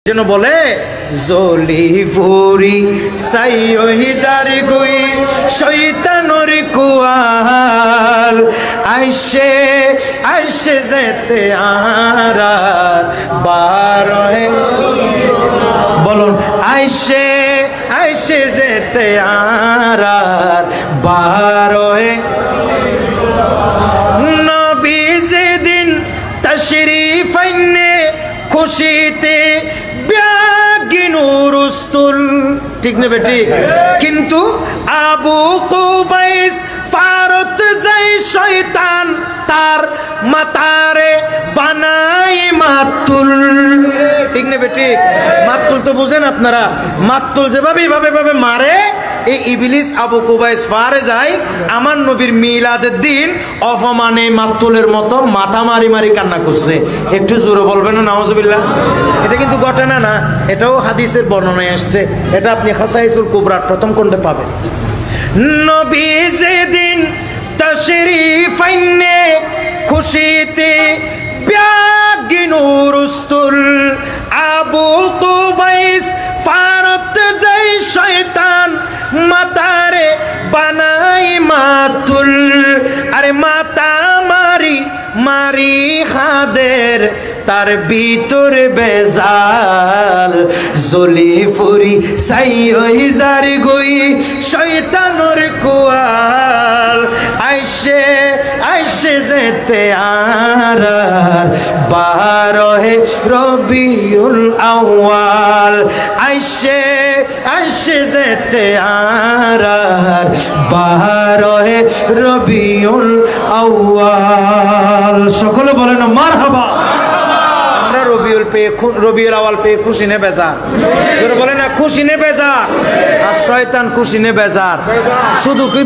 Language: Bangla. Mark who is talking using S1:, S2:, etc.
S1: যেন বলে জলি ফুরি সাইয়ো হিজারি গুই শয়তানর কুয়াল আইসে আইসে যেতে আরার বারোহে বলুন আইসে আইসে যেতে আরার বারোহে নবী যেদিন তশরিফ আইনে খুশিতে ঠিক না বেটি কিন্তু আবু কুবাইস ফারত যাই শয়তান তার মাতারে বানাই মাতুল ঠিক না বেটি মাতুল তো বুঝেন আপনারা মাতুল যেভাবে ভাবে মারে এই ইবলিস আবু কুবাইস ফারে যায় আমার নবীর মিলাদের দিন অপমানে মাতুলের মতো মাথা মারি মারি কান্না করছে একটু জোরে বলবেন না নাউজুবিল্লাহ এটা কিন্তু ঘটনা না এটাও হাদিসের বর্ণনায় আসছে এটা আপনি খাসাইসুল কুবরার প্রথম খণ্ডে পাবেন নবী যেদিন তাশরীফ আইনে খুশিতে ব্যাগিনুরুস্তুল আবু কুবাইস ফারত যাই শয়তান মাতারে বানাই মাতুল আরে মাতা মারি মারি খাদের তার ভিতর বেজাল জলি ফুরি সাইয়ো হিজারি গুই শয়তানর কুয়াল আইসে আইসে যেতে আরার বারোহে রবিউল আউয়াল আইসে আইসে যেতে আরার বারোহে রবিউল আউয়াল সকলে বলেন মারহাবা আমরা রবিউল আউয়াল পেয়ে খুশি নে বেজার জোরে বলেন না খুশি নে বেজার আর শয়তান খুশি নে বেজার শুধু কি